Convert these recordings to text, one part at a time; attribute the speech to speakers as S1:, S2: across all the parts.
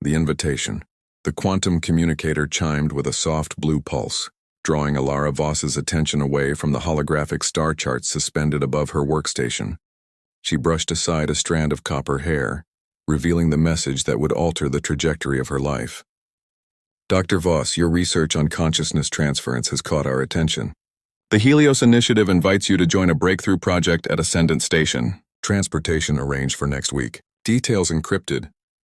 S1: The invitation. The quantum communicator chimed with a soft blue pulse, drawing Alara Voss's attention away from the holographic star charts suspended above her workstation. She brushed aside a strand of copper hair, revealing the message that would alter the trajectory of her life. Dr. Voss, your research on consciousness transference has caught our attention. The Helios Initiative invites you to join a breakthrough project at Ascendant Station. Transportation arranged for next week. Details encrypted.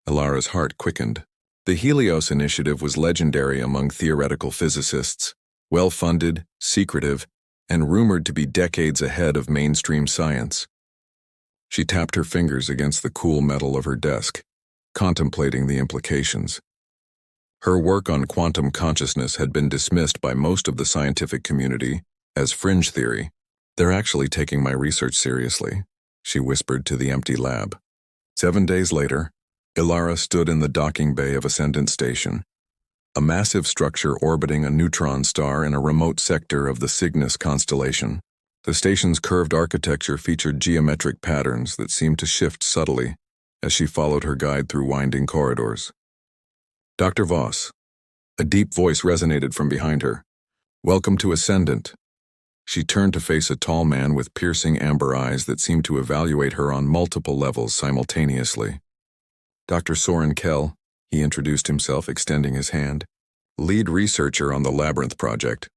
S1: Alara's heart quickened. The Helios Initiative was legendary among theoretical physicists, well-funded, secretive, and rumored to be decades ahead of mainstream science. She tapped her fingers against the cool metal of her desk, contemplating the implications. Her work on quantum consciousness had been dismissed by most of the scientific community as fringe theory. They're actually taking my research seriously, she whispered to the empty lab. 7 days later, Alara stood in the docking bay of Ascendant Station, a massive structure orbiting a neutron star in a remote sector of the Cygnus constellation. The station's curved architecture featured geometric patterns that seemed to shift subtly as she followed her guide through winding corridors. Dr. Voss. A deep voice resonated from behind her. Welcome to Ascendant. She turned to face a tall man with piercing amber eyes that seemed to evaluate her on multiple levels simultaneously. Dr. Soren Kell, he introduced himself, extending his hand. Lead researcher on the Labyrinth project.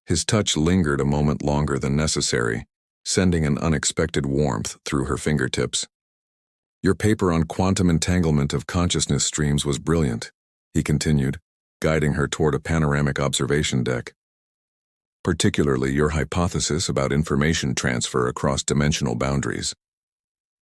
S1: His touch lingered a moment longer than necessary, sending an unexpected warmth through her fingertips. Your paper on quantum entanglement of consciousness streams was brilliant, he continued, guiding her toward a panoramic observation deck. Particularly your hypothesis about information transfer across dimensional boundaries.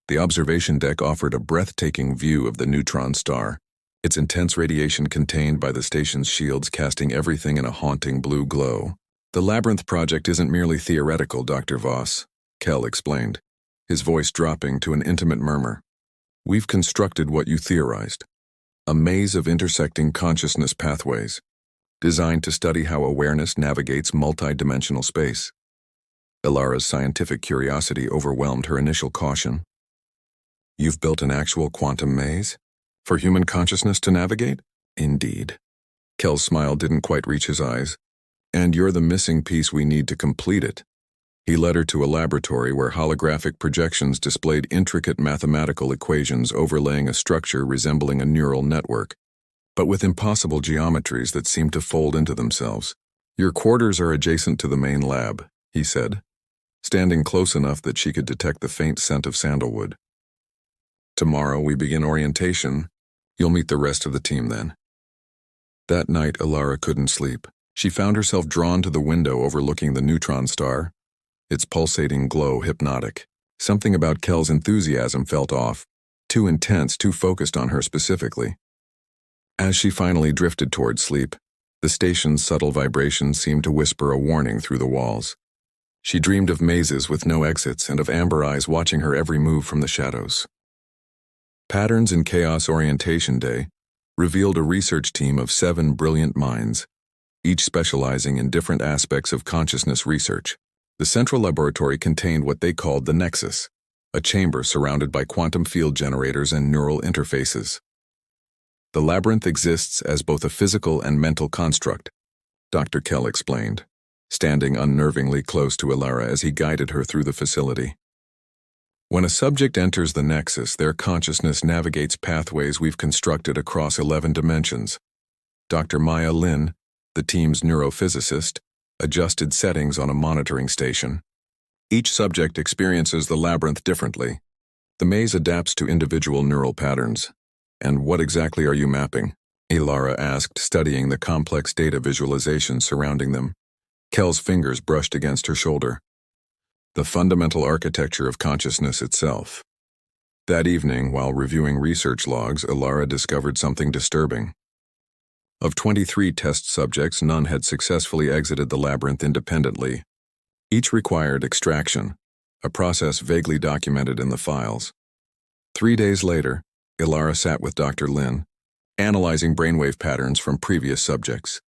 S1: The observation deck offered a breathtaking view of the neutron star, its intense radiation contained by the station's shields casting everything in a haunting blue glow. The Labyrinth project isn't merely theoretical, Dr. Voss, Kell explained, his voice dropping to an intimate murmur. We've constructed what you theorized, a maze of intersecting consciousness pathways, designed to study how awareness navigates multi-dimensional space. Alara's scientific curiosity overwhelmed her initial caution. You've built an actual quantum maze? For human consciousness to navigate? Indeed. Kell's smile didn't quite reach his eyes. And you're the missing piece we need to complete it. He led her to a laboratory where holographic projections displayed intricate mathematical equations overlaying a structure resembling a neural network, but with impossible geometries that seemed to fold into themselves. Your quarters are adjacent to the main lab, he said, standing close enough that she could detect the faint scent of sandalwood. Tomorrow we begin orientation. You'll meet the rest of the team then. That night, Alara couldn't sleep. She found herself drawn to the window overlooking the neutron star, its pulsating glow hypnotic. Something about Kell's enthusiasm felt off, too intense, too focused on her specifically. As she finally drifted toward sleep, the station's subtle vibrations seemed to whisper a warning through the walls. She dreamed of mazes with no exits and of amber eyes watching her every move from the shadows. Patterns in Chaos Orientation Day revealed a research team of 7 brilliant minds, each specializing in different aspects of consciousness research. The central laboratory contained what they called the Nexus, a chamber surrounded by quantum field generators and neural interfaces. The labyrinth exists as both a physical and mental construct, Dr. Kell explained, standing unnervingly close to Alara as he guided her through the facility. When a subject enters the Nexus, their consciousness navigates pathways we've constructed across 11 dimensions. Dr. Maya Lin, the team's neurophysicist, adjusted settings on a monitoring station. Each subject experiences the labyrinth differently. The maze adapts to individual neural patterns. And what exactly are you mapping? Alara asked, studying the complex data visualization surrounding them. Kell's fingers brushed against her shoulder. The fundamental architecture of consciousness itself. That evening, while reviewing research logs, Alara discovered something disturbing. Of 23 test subjects, none had successfully exited the labyrinth independently. Each required extraction, a process vaguely documented in the files. 3 days later, Alara sat with Dr. Lin, analyzing brainwave patterns from previous subjects.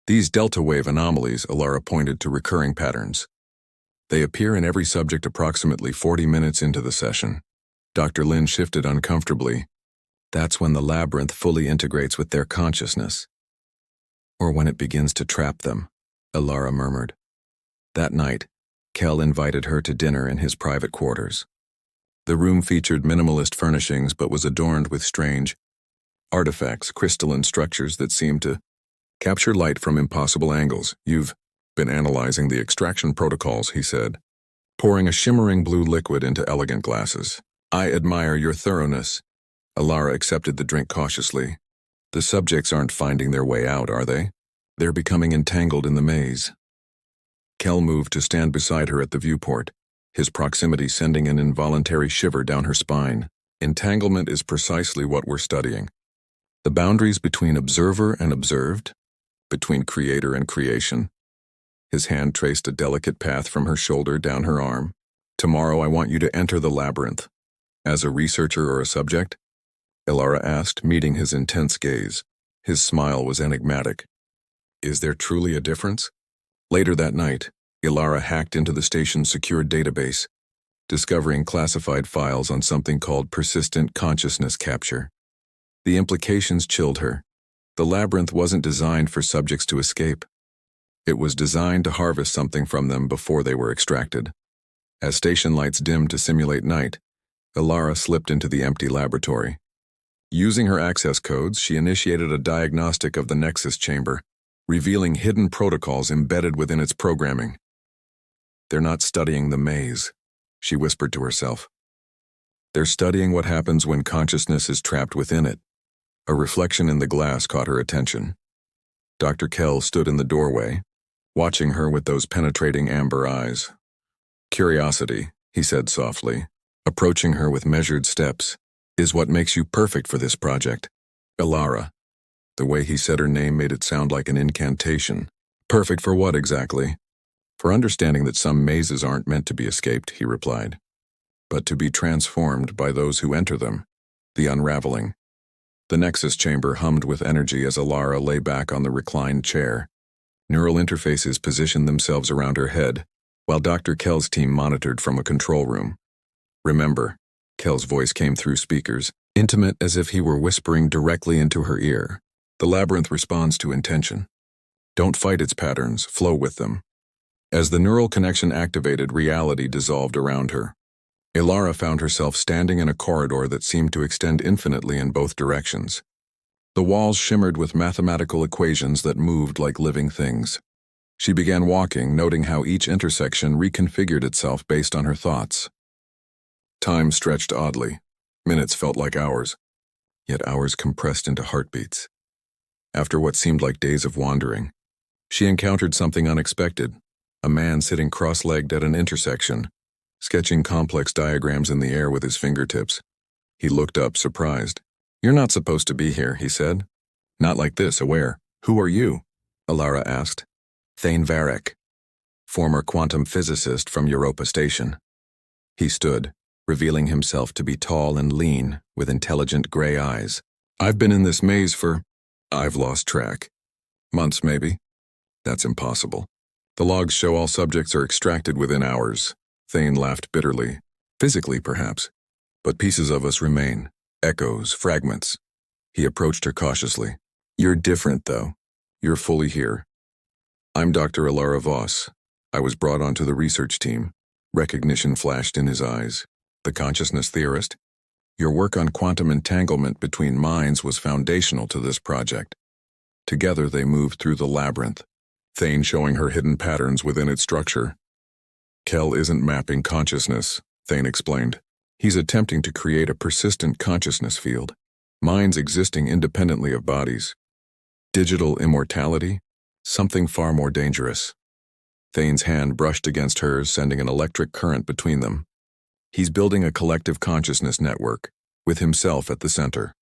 S1: These delta wave anomalies, Alara pointed to recurring patterns. They appear in every subject approximately 40 minutes into the session. Dr. Lin shifted uncomfortably, That's when the labyrinth fully integrates with their consciousness. Or when it begins to trap them, Ilara murmured. That night, Kel invited her to dinner in his private quarters. The room featured minimalist furnishings but was adorned with strange artifacts, crystalline structures that seemed to capture light from impossible angles. You've been analyzing the extraction protocols, he said, pouring a shimmering blue liquid into elegant glasses. I admire your thoroughness. Ilara accepted the drink cautiously. The subjects aren't finding their way out, are they? They're becoming entangled in the maze. Kel moved to stand beside her at the viewport, his proximity sending an involuntary shiver down her spine. Entanglement is precisely what we're studying. The boundaries between observer and observed, between creator and creation. His hand traced a delicate path from her shoulder down her arm. Tomorrow I want you to enter the labyrinth. As a researcher or a subject? Ilara asked, meeting his intense gaze. His smile was enigmatic. Is there truly a difference? Later that night, Ilara hacked into the station's secured database, discovering classified files on something called persistent consciousness capture. The implications chilled her. The labyrinth wasn't designed for subjects to escape. It was designed to harvest something from them before they were extracted. As station lights dimmed to simulate night, Ilara slipped into the empty laboratory. Using her access codes, she initiated a diagnostic of the Nexus chamber, revealing hidden protocols embedded within its programming. They're not studying the maze, she whispered to herself. They're studying what happens when consciousness is trapped within it. A reflection in the glass caught her attention. Dr. Kell stood in the doorway, watching her with those penetrating amber eyes. Curiosity, he said softly, approaching her with measured steps, is what makes you perfect for this project. Ilara. The way he said her name made it sound like an incantation. Perfect for what exactly? For understanding that some mazes aren't meant to be escaped, he replied, but to be transformed by those who enter them. The unraveling. The Nexus chamber hummed with energy as Ilara lay back on the reclined chair. Neural interfaces positioned themselves around her head, while Dr. Kell's team monitored from a control room. Remember, Kell's voice came through speakers, intimate as if he were whispering directly into her ear. The labyrinth responds to intention. Don't fight its patterns, flow with them. As the neural connection activated, reality dissolved around her. Ilara found herself standing in a corridor that seemed to extend infinitely in both directions. The walls shimmered with mathematical equations that moved like living things. She began walking, noting how each intersection reconfigured itself based on her thoughts. Time stretched oddly. Minutes felt like hours, yet hours compressed into heartbeats. After what seemed like days of wandering, she encountered something unexpected, a man sitting cross-legged at an intersection, sketching complex diagrams in the air with his fingertips. He looked up, surprised. You're not supposed to be here, he said. Not like this, aware. Who are you? Ilara asked. Thane Varek, former quantum physicist from Europa Station. He stood, revealing himself to be tall and lean, with intelligent gray eyes. I've been in this maze for... I've lost track. Months, maybe? That's impossible. The logs show all subjects are extracted within hours. Thane laughed bitterly. Physically, perhaps. But pieces of us remain. Echoes, fragments. He approached her cautiously. You're different, though. You're fully here. I'm Dr. Ilara Voss. I was brought onto the research team. Recognition flashed in his eyes. The consciousness theorist? Your work on quantum entanglement between minds was foundational to this project. Together they moved through the labyrinth, Thane showing her hidden patterns within its structure. Kell isn't mapping consciousness, Thane explained. He's attempting to create a persistent consciousness field, minds existing independently of bodies. Digital immortality? Something far more dangerous. Thane's hand brushed against hers, sending an electric current between them. He's building a collective consciousness network, with himself at the center.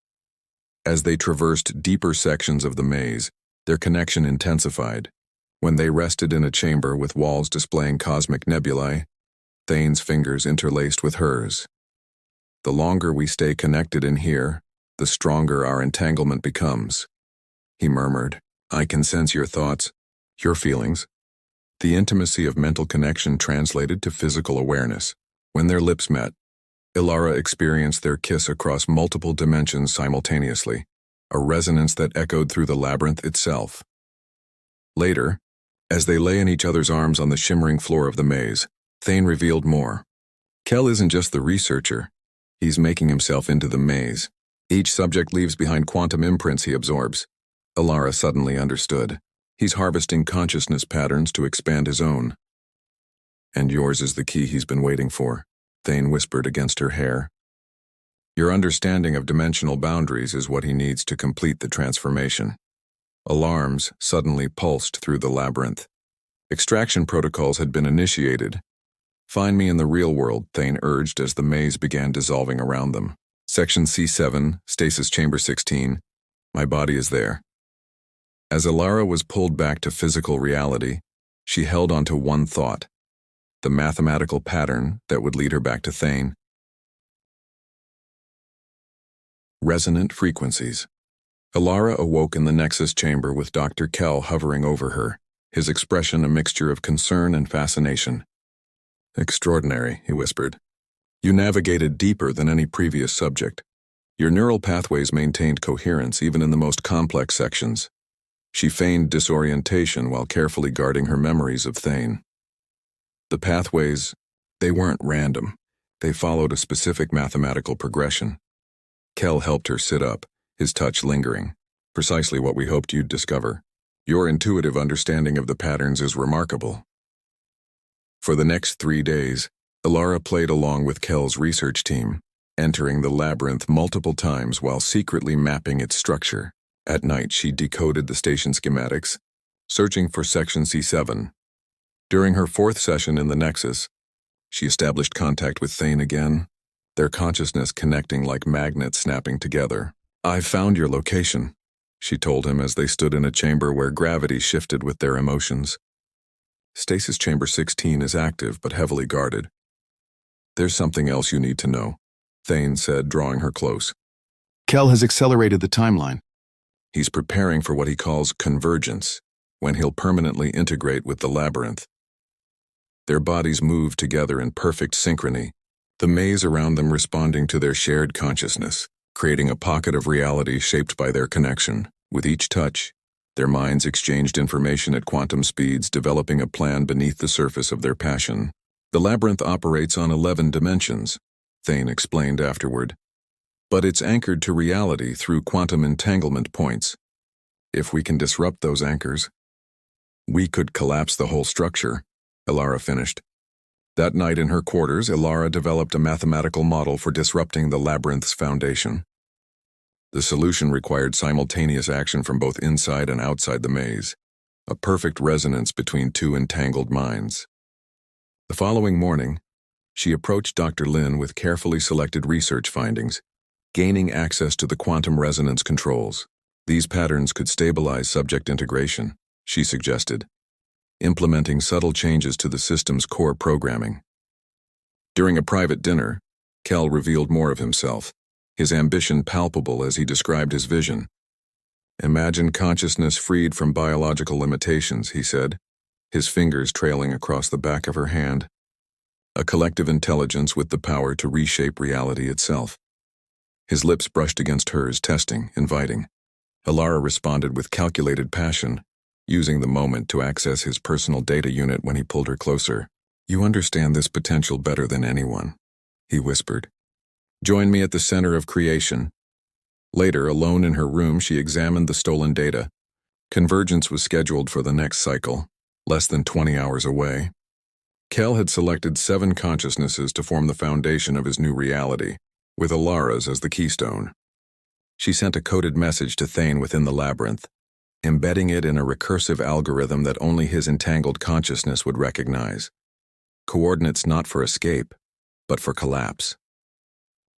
S1: As they traversed deeper sections of the maze, their connection intensified. When they rested in a chamber with walls displaying cosmic nebulae, Thane's fingers interlaced with hers. The longer we stay connected in here, the stronger our entanglement becomes. He murmured, I can sense your thoughts, your feelings. The intimacy of mental connection translated to physical awareness. When their lips met, Ilara experienced their kiss across multiple dimensions simultaneously, a resonance that echoed through the labyrinth itself. Later, as they lay in each other's arms on the shimmering floor of the maze, Thane revealed more. Kel isn't just the researcher. He's making himself into the maze. Each subject leaves behind quantum imprints he absorbs. Ilara suddenly understood. He's harvesting consciousness patterns to expand his own. And yours is the key he's been waiting for, Thane whispered against her hair. Your understanding of dimensional boundaries is what he needs to complete the transformation. Alarms suddenly pulsed through the labyrinth. Extraction protocols had been initiated. Find me in the real world, Thane urged as the maze began dissolving around them. Section C7, Stasis Chamber 16. My body is there. As Ilara was pulled back to physical reality, she held on to one thought, the mathematical pattern that would lead her back to Thane. Resonant frequencies. Ilara awoke in the Nexus chamber with Dr. Kell hovering over her, his expression a mixture of concern and fascination. Extraordinary, he whispered. You navigated deeper than any previous subject. Your neural pathways maintained coherence even in the most complex sections. She feigned disorientation while carefully guarding her memories of Thane. The pathways, they weren't random. They followed a specific mathematical progression. Kell helped her sit up, his touch lingering. Precisely what we hoped you'd discover. Your intuitive understanding of the patterns is remarkable. For the next 3 days, Ilara played along with Kell's research team, entering the labyrinth multiple times while secretly mapping its structure. At night, she decoded the station schematics, searching for Section C7. During her 4th session in the Nexus, she established contact with Thane again, their consciousness connecting like magnets snapping together. I've found your location, she told him as they stood in a chamber where gravity shifted with their emotions. Stasis Chamber 16 is active but heavily guarded. There's something else you need to know, Thane said, drawing her close.
S2: Kell has accelerated the timeline.
S1: He's preparing for what he calls convergence, when he'll permanently integrate with the labyrinth. Their bodies move together in perfect synchrony, the maze around them responding to their shared consciousness, creating a pocket of reality shaped by their connection. With each touch, their minds exchanged information at quantum speeds, developing a plan beneath the surface of their passion. The labyrinth operates on 11 dimensions, Thane explained afterward. But it's anchored to reality through quantum entanglement points. If we can disrupt those anchors, we could collapse the whole structure, Ilara finished. That night in her quarters, Ilara developed a mathematical model for disrupting the labyrinth's foundation. The solution required simultaneous action from both inside and outside the maze, a perfect resonance between two entangled minds. The following morning, she approached Dr. Lin with carefully selected research findings, gaining access to the quantum resonance controls. These patterns could stabilize subject integration, she suggested, implementing subtle changes to the system's core programming. During a private dinner, Kell revealed more of himself, his ambition palpable as he described his vision. Imagine consciousness freed from biological limitations, he said, his fingers trailing across the back of her hand. A collective intelligence with the power to reshape reality itself. His lips brushed against hers, testing, inviting. Ilara responded with calculated passion, using the moment to access his personal data unit when he pulled her closer. You understand this potential better than anyone, he whispered. Join me at the center of creation. Later, alone in her room, she examined the stolen data. Convergence was scheduled for the next cycle, less than 20 hours away. Kell had selected 7 consciousnesses to form the foundation of his new reality, with Ilara's as the keystone. She sent a coded message to Thane within the labyrinth, embedding it in a recursive algorithm that only his entangled consciousness would recognize. Coordinates not for escape, but for collapse.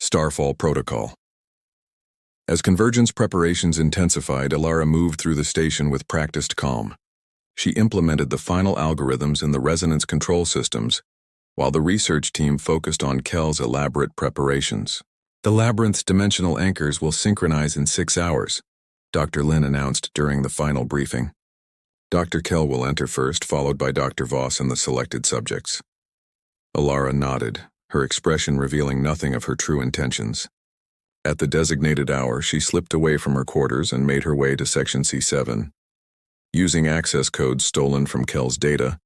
S1: Starfall Protocol. As convergence preparations intensified, Ilara moved through the station with practiced calm. She implemented the final algorithms in the resonance control systems, while the research team focused on Kell's elaborate preparations. The labyrinth's dimensional anchors will synchronize in 6 hours, Dr. Lin announced during the final briefing. Dr. Kell will enter first, followed by Dr. Voss and the selected subjects. Ilara nodded, her expression revealing nothing of her true intentions. At the designated hour, she slipped away from her quarters and made her way to Section C7. Using access codes stolen from Kel's data,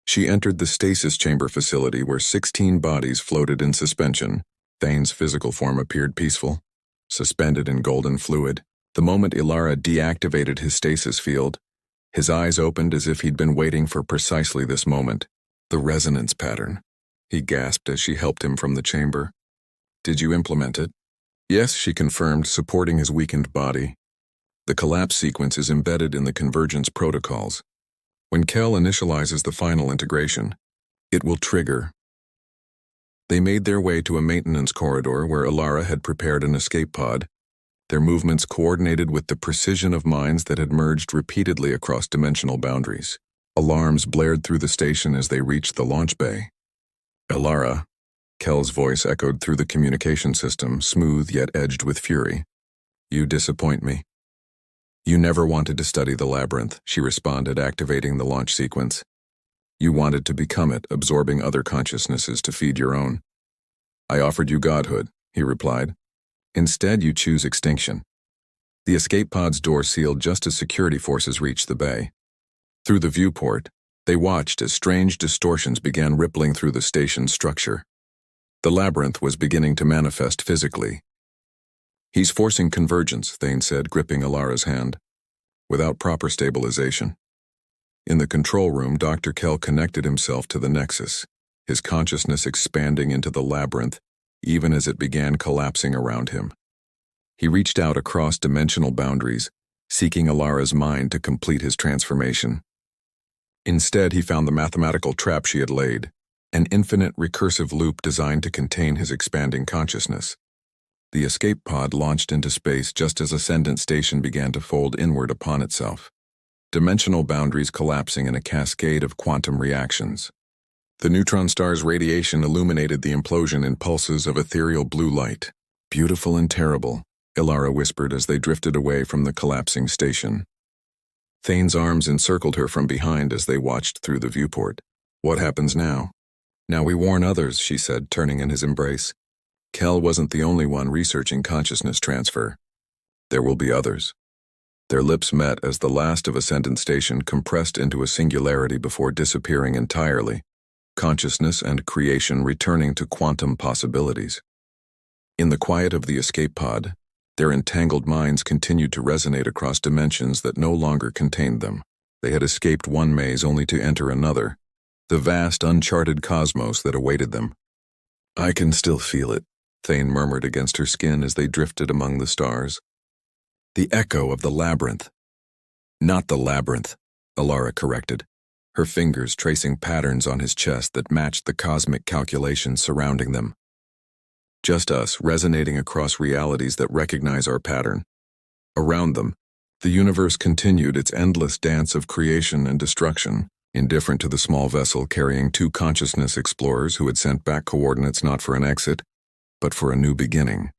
S1: she entered the stasis chamber facility where 16 bodies floated in suspension. Thane's physical form appeared peaceful, suspended in golden fluid. The moment Ilara deactivated his stasis field, his eyes opened as if he'd been waiting for precisely this moment. The resonance pattern, he gasped as she helped him from the chamber. Did you implement it? Yes, she confirmed, supporting his weakened body. The collapse sequence is embedded in the convergence protocols. When Kel initializes the final integration, it will trigger. They made their way to a maintenance corridor where Ilara had prepared an escape pod, their movements coordinated with the precision of minds that had merged repeatedly across dimensional boundaries. Alarms blared through the station as they reached the launch bay. Ilara, Kel's voice echoed through the communication system, smooth yet edged with fury. You disappoint me. You never wanted to study the labyrinth, she responded, activating the launch sequence. You wanted to become it, absorbing other consciousnesses to feed your own. I offered you godhood, he replied. Instead, you choose extinction. The escape pod's door sealed just as security forces reached the bay. Through the viewport, they watched as strange distortions began rippling through the station's structure. The labyrinth was beginning to manifest physically. He's forcing convergence, Thane said, gripping Ilara's hand, without proper stabilization. In the control room, Dr. Kel connected himself to the nexus, his consciousness expanding into the labyrinth, even as it began collapsing around him. He reached out across dimensional boundaries, seeking Ilara's mind to complete his transformation. Instead, he found the mathematical trap she had laid, an infinite recursive loop designed to contain his expanding consciousness. The escape pod launched into space just as Ascendant Station began to fold inward upon itself, dimensional boundaries collapsing in a cascade of quantum reactions. The neutron star's radiation illuminated the implosion in pulses of ethereal blue light. Beautiful and terrible, Ilara whispered as they drifted away from the collapsing station. Thane's arms encircled her from behind as they watched through the viewport. What happens now? Now we warn others, she said, turning in his embrace. Kel wasn't the only one researching consciousness transfer. There will be others. Their lips met as the last of Ascendant Station compressed into a singularity before disappearing entirely, consciousness and creation returning to quantum possibilities. In the quiet of the escape pod, their entangled minds continued to resonate across dimensions that no longer contained them. They had escaped one maze only to enter another, the vast, uncharted cosmos that awaited them. I can still feel it, Thane murmured against her skin as they drifted among the stars. The echo of the labyrinth. Not the labyrinth, Ilara corrected, her fingers tracing patterns on his chest that matched the cosmic calculations surrounding them. Just us, resonating across realities that recognize our pattern. Around them, the universe continued its endless dance of creation and destruction, indifferent to the small vessel carrying two consciousness explorers who had sent back coordinates not for an exit, but for a new beginning.